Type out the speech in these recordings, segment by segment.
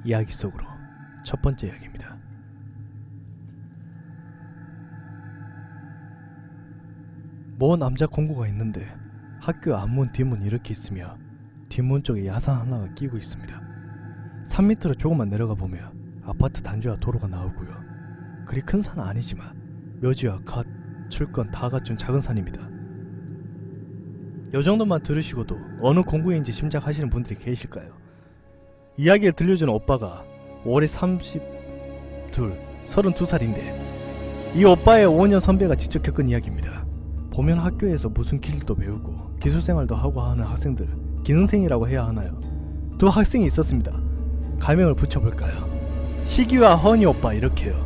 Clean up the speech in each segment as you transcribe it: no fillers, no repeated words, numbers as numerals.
이야기 속으로 첫 번째 이야기입니다. 모 남자 공고가 있는데 학교 앞문 뒷문 이렇게 있으며 뒷문 쪽에 야산 하나가 끼고 있습니다. 산 밑으로 조금만 내려가 보면 아파트 단지와 도로가 나오고요. 그리 큰 산은 아니지만 묘지와 갓, 출건 다 갖춘 작은 산입니다. 요 정도만 들으시고도 어느 공고인지 짐작하시는 분들이 계실까요? 이야기를 들려주는 오빠가 올해 32살인데 이 오빠의 5년 선배가 직접 겪은 이야기입니다. 보면 학교에서 무슨 기술도 배우고 기술생활도 하고 하는 학생들, 기능생이라고 해야 하나요? 두 학생이 있었습니다. 가명을 붙여볼까요? 시기와 허니 오빠 이렇게요.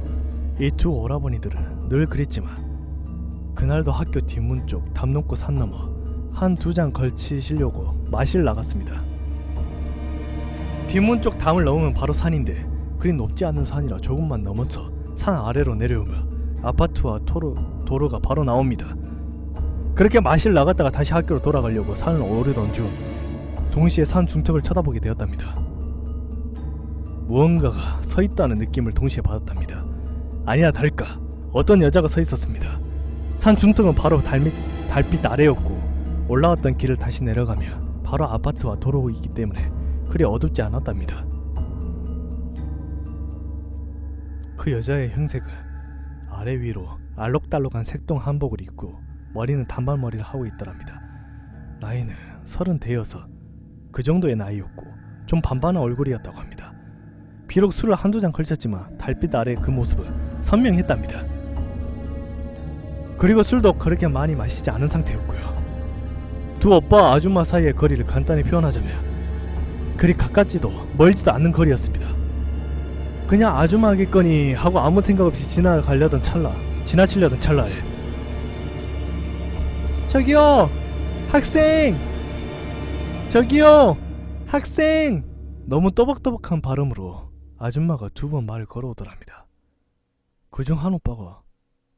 이 두 오라버니들은 늘 그랬지만 그날도 학교 뒷문 쪽 담 넘고 산 넘어 한 두 장 걸치시려고 마실 나갔습니다. 뒷문 쪽 담을 넘으면 바로 산인데 그리 높지 않은 산이라 조금만 넘어서 산 아래로 내려오면 아파트와 도로가 바로 나옵니다. 그렇게 마실 나갔다가 다시 학교로 돌아가려고 산을 오르던 중 동시에 산 중턱을 쳐다보게 되었답니다. 무언가가 서 있다는 느낌을 동시에 받았답니다. 아니나 다를까 어떤 여자가 서 있었습니다. 산 중턱은 바로 달빛 아래였고 올라왔던 길을 다시 내려가면 바로 아파트와 도로이기 때문에 그리 어둡지 않았답니다. 그 여자의 형색은 아래 위로 알록달록한 색동 한복을 입고 머리는 단발머리를 하고 있더랍니다. 나이는 30대여서 그 정도의 나이였고 좀 반반한 얼굴이었다고 합니다. 비록 술을 한두 잔 걸쳤지만 달빛 아래 그 모습은 선명했답니다. 그리고 술도 그렇게 많이 마시지 않은 상태였고요. 두 오빠 아줌마 사이의 거리를 간단히 표현하자면 그리 가깝지도 멀지도 않는 거리였습니다. 그냥 아줌마겠거니 하고 아무 생각 없이 지나치려던 찰나에 저기요! 학생! 저기요! 학생! 너무 또박또박한 발음으로 아줌마가 두 번 말을 걸어오더랍니다. 그중 한 오빠가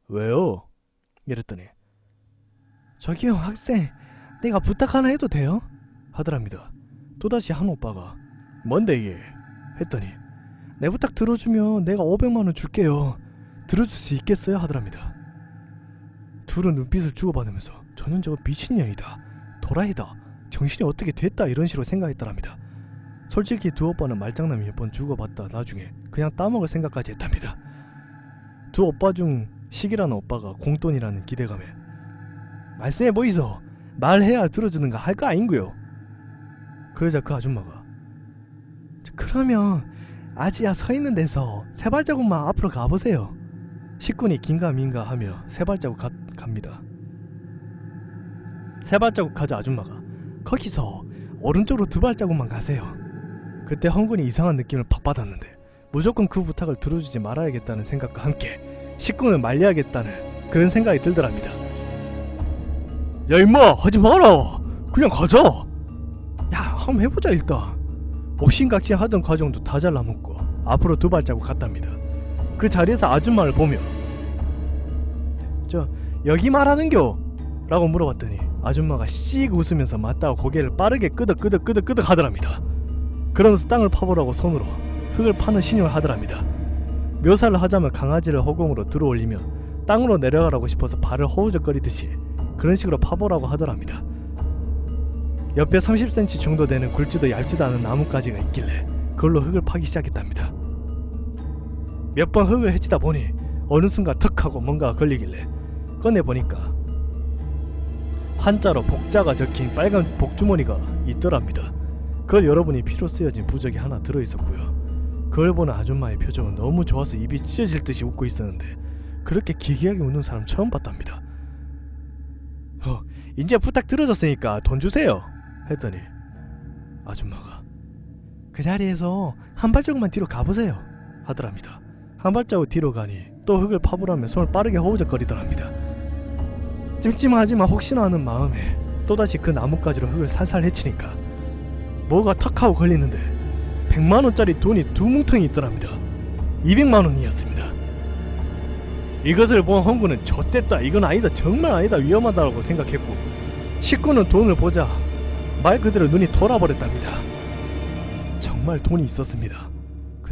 왜요? 이랬더니 저기요 학생 내가 부탁 하나 해도 돼요? 하더랍니다. 또다시 한 오빠가 뭔데 이게? 했더니 내 부탁 들어주면 내가 500만원 줄게요. 들어줄 수 있겠어요? 하더랍니다. 둘은 눈빛을 주고받으면서 저는 저거 미친년이다, 도라이다, 정신이 어떻게 됐다 이런 식으로 생각했더랍니다. 솔직히 두 오빠는 말장난 몇 번 주고받다 나중에 그냥 따먹을 생각까지 했답니다. 두 오빠 중 식이라는 오빠가 공돈이라는 기대감에 말씀해 보이소, 말해야 들어주는가 할 거 아닌구요. 그러자 그 아줌마가 그러면 아지야 서 있는 데서 세 발자국만 앞으로 가보세요. 식군이 긴가민가 하며 세 발자국 갑니다. 세 발자국 가자 아줌마가 거기서 오른쪽으로 두 발자국만 가세요. 그때 헝군이 이상한 느낌을 팍 받았는데 무조건 그 부탁을 들어주지 말아야겠다는 생각과 함께 식군을 말려야겠다는 그런 생각이 들더랍니다. 야 임마 하지 마라, 그냥 가자. 야 한번 해보자. 일단 옥신각신 하던 과정도 다 잘라먹고 앞으로 두 발자국 갔답니다. 그 자리에서 아줌마를 보며 저 여기 말하는겨? 라고 물어봤더니 아줌마가 씩 웃으면서 맞다고 고개를 빠르게 끄덕끄덕 하더랍니다. 그러면서 땅을 파보라고 손으로 흙을 파는 신용을 하더랍니다. 묘사를 하자면 강아지를 허공으로 들어올리며 땅으로 내려가라고 싶어서 발을 허우적거리듯이 그런 식으로 파보라고 하더랍니다. 옆에 30cm 정도 되는 굵지도 얇지도 않은 나뭇가지가 있길래 그걸로 흙을 파기 시작했답니다. 몇 번 흙을 헤치다 보니 어느 순간 턱 하고 뭔가가 걸리길래 꺼내보니까 한자로 복자가 적힌 빨간 복주머니가 있더랍니다. 그걸 열어보니 피로 쓰여진 부적이 하나 들어있었고요. 그걸 보는 아줌마의 표정은 너무 좋아서 입이 찢어질 듯이 웃고 있었는데 그렇게 기괴하게 웃는 사람 처음 봤답니다. 이제 부탁 들어줬으니까 돈 주세요. 했더니 아줌마가 그 자리에서 한 발자국만 뒤로 가보세요. 하더랍니다. 한 발자국 뒤로 가니 또 흙을 파보라며 손을 빠르게 허우적거리더랍니다. 찜찜하지만 혹시나 하는 마음에 또다시 그 나뭇가지로 흙을 살살 헤치니까 뭐가 턱하고 걸리는데 100만원짜리 돈이 두 뭉텅이 있더랍니다. 200만원이었습니다. 이것을 본 헝구는 좆됐다, 이건 아니다, 정말 아니다, 위험하다라고 생각했고 식구는 돈을 보자 말 그대로 눈이 돌아버렸답니다. 정말 돈이 있었습니다.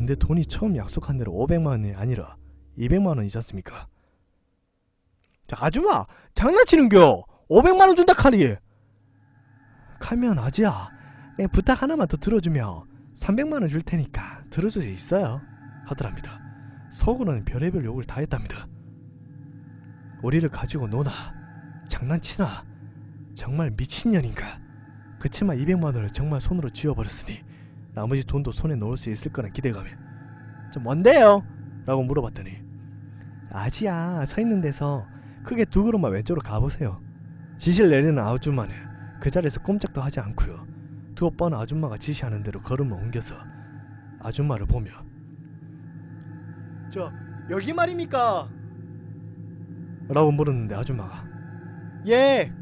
근데 돈이 처음 약속한 대로 500만원이 아니라 200만원이지 않습니까? 아줌마 장난치는겨. 500만원 준다 카니. 가면 아지야, 내 부탁 하나만 더 들어주면 300만원 줄 테니까 들어줄 수 있어요 하더랍니다. 속으로는 별의별 욕을 다 했답니다. 우리를 가지고 노나, 장난치나, 정말 미친년인가. 그치만 200만원을 정말 손으로 쥐어버렸으니 나머지 돈도 손에 넣을 수 있을 거란 기대감에 좀 뭔데요? 라고 물어봤더니, 아지야, 서있는 데서 크게 두 걸음만 왼쪽으로 가보세요. 지시를 내리는 아줌마는 그 자리에서 꼼짝도 하지 않고요, 두 오빠는 아줌마가 지시하는 대로 걸음을 옮겨서 아줌마를 보며, 저 여기 말입니까? 라고 물었는데 아줌마가 예!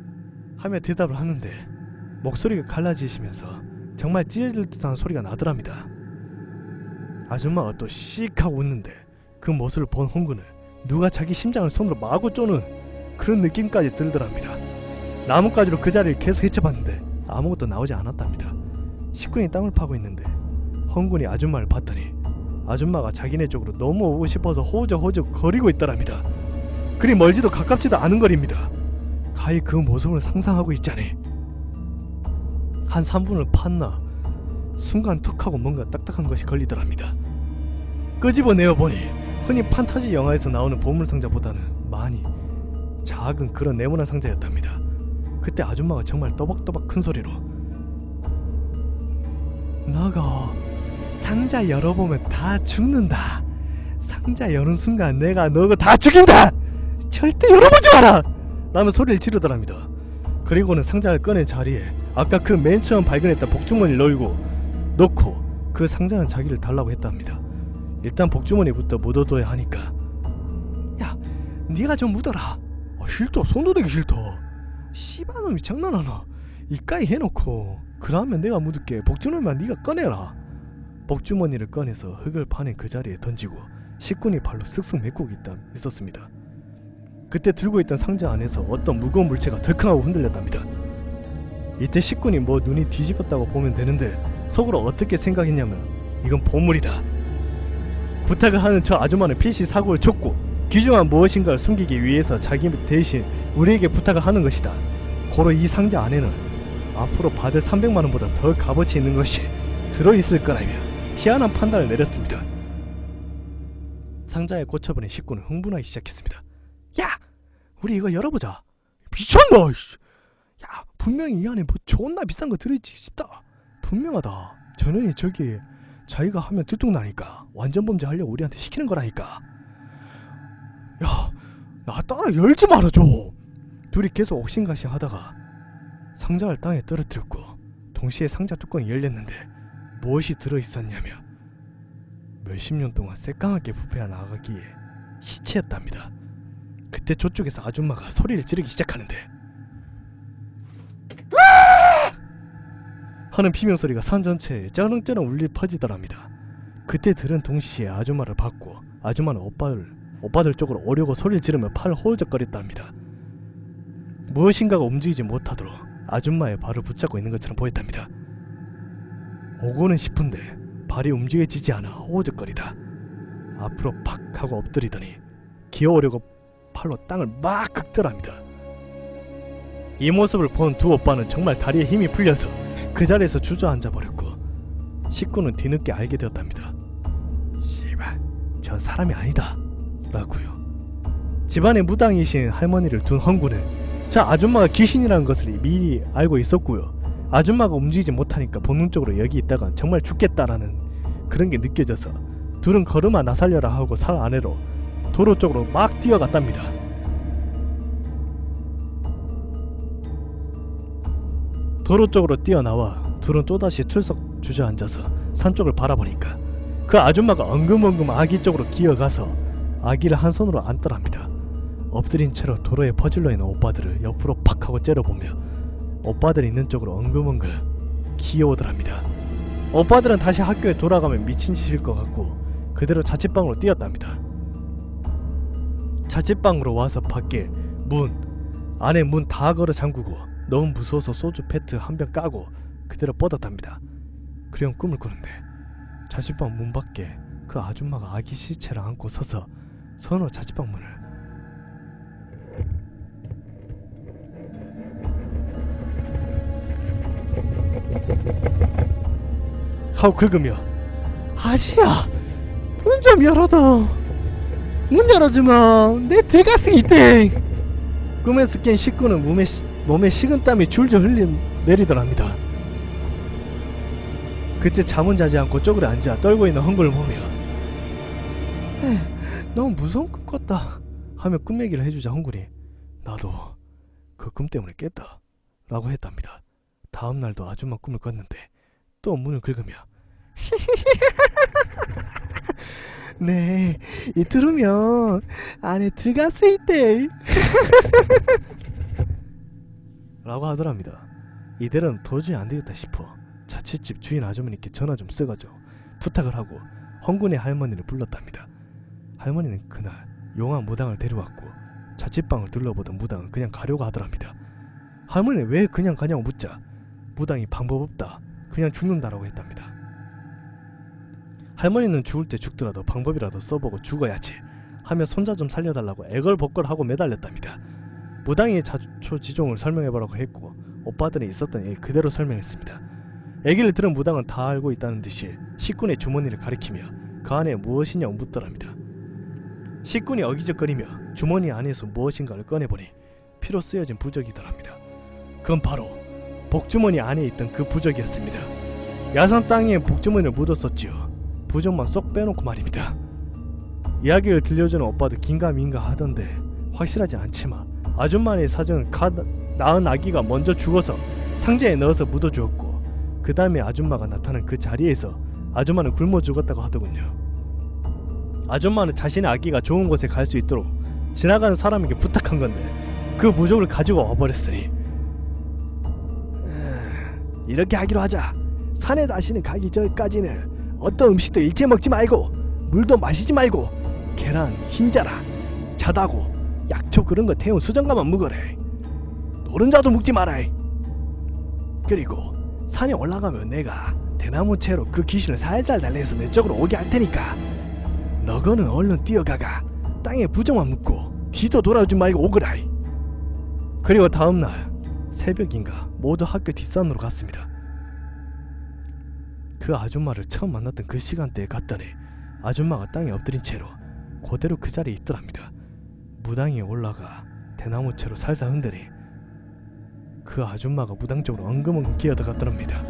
하며 대답을 하는데 목소리가 갈라지시면서 정말 찢어질 듯한 소리가 나더랍니다. 아줌마가 또 씩 하고 웃는데 그 모습을 본 홍구는 누가 자기 심장을 손으로 마구 쪼는 그런 느낌까지 들더랍니다. 나뭇가지로 그 자리를 계속 헤쳐봤는데 아무것도 나오지 않았답니다. 식군이 땅을 파고 있는데 홍군이 아줌마를 봤더니 아줌마가 자기네 쪽으로 넘어오고 싶어서 호적호적 거리고 있더랍니다. 그리 멀지도 가깝지도 않은 거리입니다. 가히 그 모습을 상상하고 있자니 한 3분을 팠나 순간 툭하고 뭔가 딱딱한 것이 걸리더랍니다. 끄집어내어 보니 흔히 판타지 영화에서 나오는 보물상자보다는 많이 작은 그런 네모난 상자였답니다. 그때 아줌마가 정말 또박또박 큰 소리로, 너가 상자 열어보면 다 죽는다. 상자 여는 순간 내가 너가 다 죽인다. 절대 열어보지 마라. 라며 소리를 지르더랍니다. 그리고는 상자를 꺼낸 자리에 아까 그 맨 처음 발견했던 복주머니를 넣고 그 상자는 자기를 달라고 했답니다. 일단 복주머니부터 묻어둬야 하니까, 야, 네가 좀 묻어라. 싫다, 손도 대기 싫다. 씨발놈이 장난하나. 이까이 해놓고 그러면 내가 묻을게. 복주머니만 네가 꺼내라. 복주머니를 꺼내서 흙을 파낸 그 자리에 던지고 식군이 발로 쓱쓱 메꾸고 있었습니다. 그때 들고 있던 상자 안에서 어떤 무거운 물체가 덜컹하고 흔들렸답니다. 이때 식군이 뭐 눈이 뒤집었다고 보면 되는데 속으로 어떻게 생각했냐면, 이건 보물이다. 부탁을 하는 저 아줌마는 필시 사고를 쳤고 귀중한 무엇인가를 숨기기 위해서 자기 대신 우리에게 부탁을 하는 것이다. 고로 이 상자 안에는 앞으로 받을 300만원보다 더 값어치 있는 것이 들어있을 거라며 희한한 판단을 내렸습니다. 상자에 꽂혀버린 식구는 흥분하기 시작했습니다. 야! 우리 이거 열어보자. 미쳤나? 야, 분명히 이 안에 뭐 존나 비싼 거 들어있지 싶다. 분명하다. 저놈이 저기 자기가 하면 들통나니까 완전 범죄 하려고 우리한테 시키는 거라니까. 야, 나 따라 열지 말아줘. 둘이 계속 옥신각신 하다가 상자를 땅에 떨어뜨렸고 동시에 상자 뚜껑이 열렸는데 무엇이 들어있었냐며 몇십 년 동안 새까맣게 부패한 아기의 시체였답니다. 그때 저쪽에서 아줌마가 소리를 지르기 시작하는데 하는 비명소리가 산 전체에 쩌렁쩌렁 울려 퍼지더랍니다. 그때 들은 동시에 아줌마를 봤고 아줌마는 오빠들 쪽으로 오려고 소리를 지르며 팔을 호우적거렸답니다. 무엇인가가 움직이지 못하도록 아줌마의 발을 붙잡고 있는 것처럼 보였답니다. 오고는 싶은데 발이 움직여지지 않아 호우적거리다 앞으로 팍 하고 엎드리더니 기어오려고 팔로 땅을 막 긁더랍니다. 이 모습을 본 두 오빠는 정말 다리에 힘이 풀려서 그 자리에서 주저앉아 버렸고 식구는 뒤늦게 알게 되었답니다. 씨발, 저 사람이 아니다 라고요. 집안에 무당이신 할머니를 둔 헝구는 저 아줌마가 귀신이라는 것을 미리 알고 있었고요. 아줌마가 움직이지 못하니까 본능적으로 여기 있다간 정말 죽겠다라는 그런 게 느껴져서 둘은 걸음아 나살려라 하고 살 아래로 도로 쪽으로 막 뛰어갔답니다. 도로 쪽으로 뛰어나와 둘은 또다시 출석 주저앉아서 산 쪽을 바라보니까 그 아줌마가 엉금엉금 아기 쪽으로 기어가서 아기를 한 손으로 안더랍니다. 엎드린 채로 도로에 퍼질러 있는 오빠들을 옆으로 팍 하고 째려보며 오빠들 있는 쪽으로 엉금엉금 기어오더랍니다. 오빠들은 다시 학교에 돌아가면 미친 짓일 것 같고 그대로 자취방으로 뛰었답니다. 자취방으로 와서 밖에 안에 문 다 걸어 잠그고 너무 무서워서 소주 페트 한 병 까고 그대로 뻗었답니다. 그리고 꿈을 꾸는데 자취방 문 밖에 그 아줌마가 아기 시체를 안고 서서 손으로 자취방 문을 하고 긁으며 아지야 문 좀 열어둬 문 열어주마 내 들가슴이 있대. 꿈에서 깬 식구는 몸에 식은땀이 줄줄 내리더랍니다. 그때 잠은 자지 않고 쪼그려 앉아 떨고 있는 헝구를 보며 너무 무서운 꿈 꿨다 하며 꿈 얘기를 해주자 헝구니 나도 그 꿈 때문에 깼다 라고 했답니다. 다음날도 아줌마 꿈을 꿨는데 또 문을 긁으며 네, 이 들으면 안에 들어갈 수 있대 라고 하더랍니다. 이대로는 도저히 안되겠다 싶어 자취집 주인 아주머니께 전화 좀 써가지고 부탁을 하고 헝군의 할머니를 불렀답니다. 할머니는 그날 용한 무당을 데려왔고 자취방을 둘러보던 무당은 그냥 가려고 하더랍니다. 할머니는 왜 그냥 가냐고 묻자 무당이 방법 없다 그냥 죽는다라고 했답니다. 할머니는 죽을 때 죽더라도 방법이라도 써보고 죽어야지 하며 손자 좀 살려달라고 애걸복걸하고 매달렸답니다. 무당이 자초지종을 설명해보라고 했고 오빠들이 있었던 일 그대로 설명했습니다. 얘기를 들은 무당은 다 알고 있다는 듯이 식군의 주머니를 가리키며 그 안에 무엇이냐고 묻더랍니다. 식군이 어기적거리며 주머니 안에서 무엇인가를 꺼내보니 피로 쓰여진 부적이더랍니다. 그건 바로 복주머니 안에 있던 그 부적이었습니다. 야산 땅에 복주머니를 묻었었지요. 부적만 쏙 빼놓고 말입니다. 이야기를 들려주는 오빠도 긴가민가 하던데 확실하진 않지만 아줌마의 사정은 낳은 아기가 먼저 죽어서 상자에 넣어서 묻어주었고 그 다음에 아줌마가 나타난 그 자리에서 아줌마는 굶어 죽었다고 하더군요. 아줌마는 자신의 아기가 좋은 곳에 갈 수 있도록 지나가는 사람에게 부탁한 건데 그 부적을 가지고 와버렸으니 이렇게 하기로 하자. 산에 다시는 가기 전까지는 어떤 음식도 일체 먹지 말고 물도 마시지 말고 계란, 흰자라, 자다고, 약초 그런 거 태운 수정가만 먹으래. 노른자도 먹지 마라. 그리고 산에 올라가면 내가 대나무채로 그 귀신을 살살 달래서 내 쪽으로 오게 할 테니까 너거는 얼른 뛰어가가 땅에 부정만 묻고 뒤도 돌아오지 말고 오거라. 그리고 다음날 새벽인가 모두 학교 뒷산으로 갔습니다. 그 아줌마를 처음 만났던 그 시간대에 갔더니 아줌마가 땅에 엎드린 채로 그대로 그 자리에 있더랍니다. 무당이 올라가 대나무채로 살살 흔드니 그 아줌마가 무당 쪽으로 엉금엉금 기어들어갔더랍니다.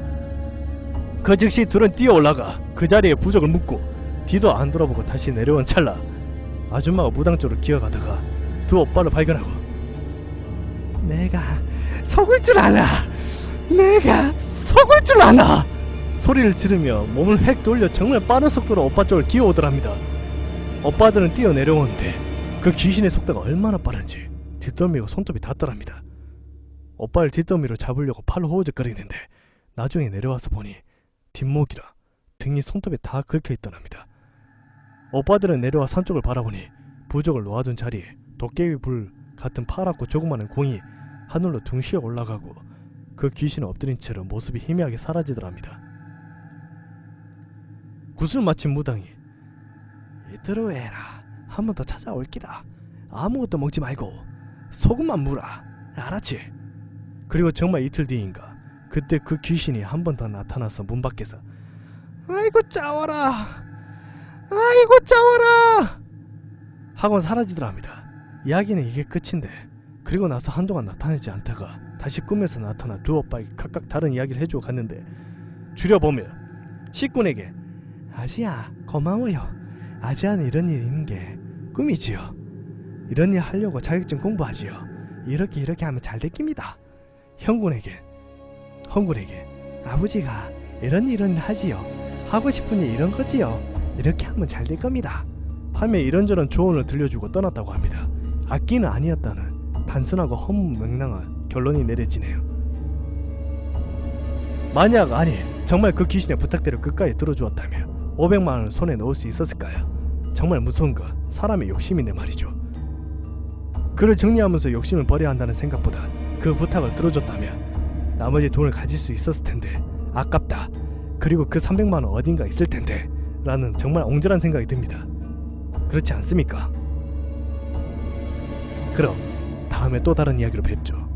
그 즉시 둘은 뛰어 올라가 그 자리에 부적을 묶고 뒤도 안 돌아보고 다시 내려온 찰나 아줌마가 무당 쪽으로 기어가다가 두 오빠를 발견하고 내가 속을 줄 아나! 내가 속을 줄 아나! 소리를 지르며 몸을 획 돌려 정말 빠른 속도로 오빠 쪽을 기어오더랍니다. 오빠들은 뛰어 내려오는데 그 귀신의 속도가 얼마나 빠른지 뒷덜미와 손톱이 닿더랍니다. 오빠를 뒷덜미로 잡으려고 팔로 호우적거리는데 나중에 내려와서 보니 뒷목이라 등이 손톱에 다 긁혀있더랍니다. 오빠들은 내려와 산 쪽을 바라보니 부적을 놓아둔 자리에 도깨비 불 같은 파랗고 조그마한 공이 하늘로 둥시어 올라가고 그 귀신은 엎드린 채로 모습이 희미하게 사라지더랍니다. 굿을 마친 무당이 이대로 해라. 한 번 더 찾아올 기다. 아무것도 먹지 말고 소금만 물어. 알았지? 그리고 정말 이틀 뒤인가 그때 그 귀신이 한 번 더 나타나서 문 밖에서 아이고 짜워라 아이고 짜워라 하고 사라지더랍니다. 이야기는 이게 끝인데 그리고 나서 한동안 나타나지 않다가 다시 꿈에서 나타나 두 오빠에게 각각 다른 이야기를 해주고 갔는데 줄여보며 식군에게 아지야 고마워요. 아지야는 이런 일이 있는 게 꿈이지요. 이런 일 하려고 자격증 공부하지요. 이렇게 하면 잘 됐깁니다. 헝군에게 아버지가 이런 일 하지요. 하고 싶은 일 이런 거지요. 이렇게 하면 잘 될 겁니다. 하며 이런저런 조언을 들려주고 떠났다고 합니다. 악기는 아니었다는 단순하고 허무맹랑한 결론이 내려지네요. 만약 정말 그 귀신의 부탁대로 끝까지 들어주었다면 500만원을 손에 넣을 수 있었을까요? 정말 무서운 건 사람의 욕심인데 말이죠. 그를 정리하면서 욕심을 버려야 한다는 생각보다 그 부탁을 들어줬다면 나머지 돈을 가질 수 있었을 텐데 아깝다. 그리고 그 300만원 어딘가 있을 텐데 라는 정말 옹졸한 생각이 듭니다. 그렇지 않습니까? 그럼 다음에 또 다른 이야기로 뵙죠.